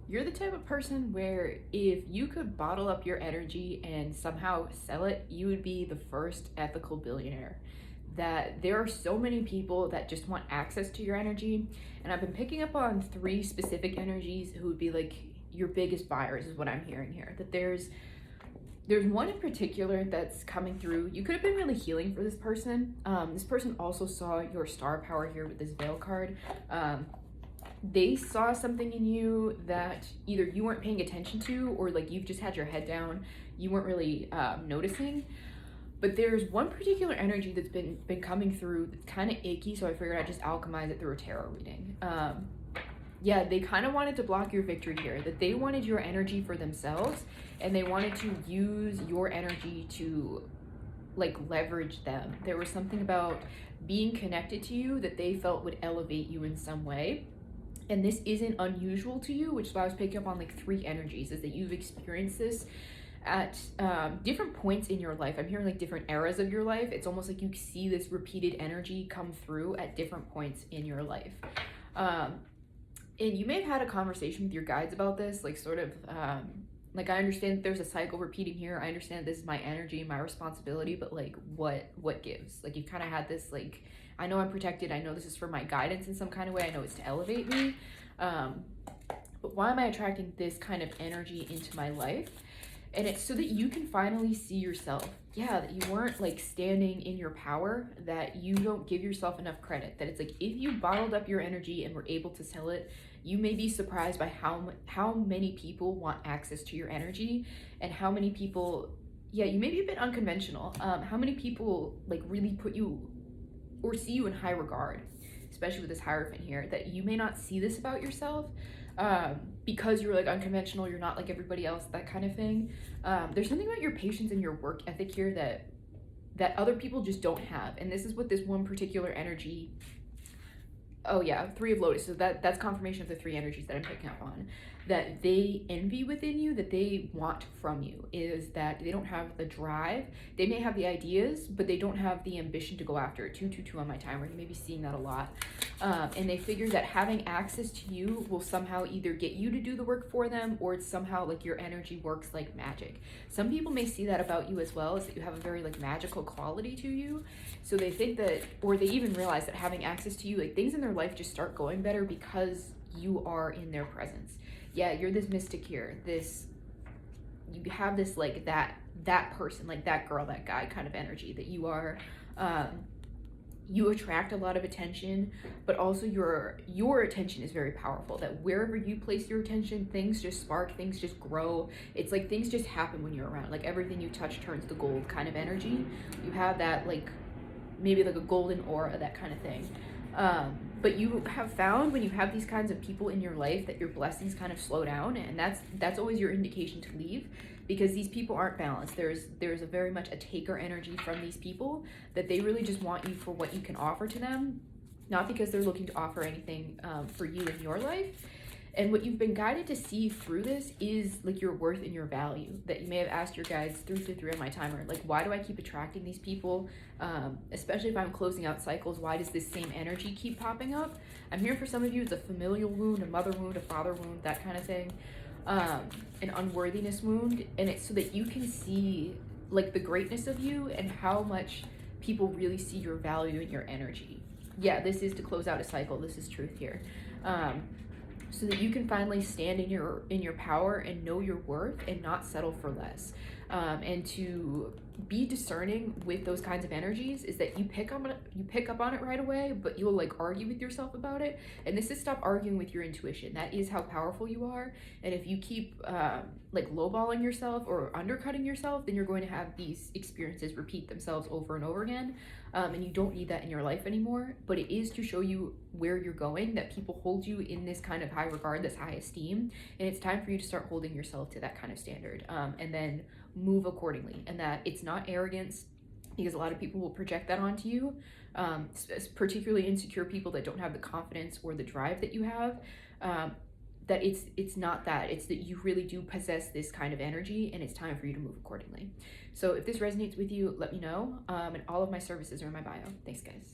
You're the type of person where if you could bottle up your energy and somehow sell it, you would be the first ethical billionaire. That there are so many people that just want access to your energy. And I've been picking up on three specific energies who would be like your biggest buyers, is what I'm hearing here. That there's one in particular that's coming through. You could have been really healing for this person. This person also saw your star power here with this veil card. They saw something in you that either you weren't paying attention to, or like you've just had your head down, you weren't really noticing. But there's one particular energy that's been coming through that's kind of icky, so I figured I'd just alchemize it through a tarot reading. Yeah, they kind of wanted to block your victory here, that they wanted your energy for themselves, and they wanted to use your energy to like leverage them. There was something about being connected to you that they felt would elevate you in some way. And this isn't unusual to you, which is why I was picking up on like three energies, is that you've experienced this at different points in your life. I'm hearing like different eras of your life. It's almost like you see this repeated energy come through at different points in your life. And you may have had a conversation with your guides about this, like sort of, like I understand there's a cycle repeating here. I understand this is my energy, my responsibility, but like what gives? Like you've kind of had this like, I know I'm protected. I know this is for my guidance in some kind of way. I know it's to elevate me. But why am I attracting this kind of energy into my life? And it's so that you can finally see yourself. Yeah, that you weren't like standing in your power, that you don't give yourself enough credit. That it's like if you bottled up your energy and were able to sell it, you may be surprised by how many people want access to your energy, and how many people, yeah, you may be a bit unconventional. How many people like really put you or see you in high regard, especially with this Hierophant here, that you may not see this about yourself because you're like unconventional, you're not like everybody else, that kind of thing. There's something about your patience and your work ethic here that other people just don't have. And this is what this one particular energy, oh yeah, Three of Lotus. So that's confirmation of the three energies that I'm picking up on, that they envy within you, that they want from you, is that they don't have the drive. They may have the ideas, but they don't have the ambition to go after it. 222 on my timer. You may be seeing that a lot. And they figure that having access to you will somehow either get you to do the work for them, or it's somehow like your energy works like magic. Some people may see that about you as well, is that you have a very like magical quality to you. So they think that, or they even realize that having access to you, like things in their life just start going better because you are in their presence. Yeah, you're this mystic here. You have this like that person, like that girl, that guy kind of energy, that you are. You attract a lot of attention, but also your attention is very powerful. That wherever you place your attention, things just spark, things just grow. It's like things just happen when you're around. Like everything you touch turns to gold kind of energy. You have that like maybe like a golden aura, that kind of thing. But you have found when you have these kinds of people in your life that your blessings kind of slow down, and that's always your indication to leave, because these people aren't balanced. There's a very much a taker energy from these people, that they really just want you for what you can offer to them, not because they're looking to offer anything for you in your life. And what you've been guided to see through this is like your worth and your value, that you may have asked your guides 3 on my timer, like, why do I keep attracting these people? Especially if I'm closing out cycles, why does this same energy keep popping up? I'm here for some of you, it's a familial wound, a mother wound, a father wound, that kind of thing. An unworthiness wound. And it's so that you can see like the greatness of you and how much people really see your value and your energy. Yeah, this is to close out a cycle. This is truth here. So that you can finally stand in your power and know your worth and not settle for less. And to be discerning with those kinds of energies is that you pick up on it right away, but you'll like argue with yourself about it. And this is stop arguing with your intuition. That is how powerful you are. And if you keep like lowballing yourself or undercutting yourself, then you're going to have these experiences repeat themselves over and over again. And you don't need that in your life anymore. But it is to show you where you're going, that people hold you in this kind of high regard, this high esteem. And it's time for you to start holding yourself to that kind of standard, and then move accordingly. And that it's not arrogance, because a lot of people will project that onto you, particularly insecure people that don't have the confidence or the drive that you have. That it's not that, it's that you really do possess this kind of energy, and it's time for you to move accordingly. So if this resonates with you, let me know. And all of my services are in my bio. Thanks, guys.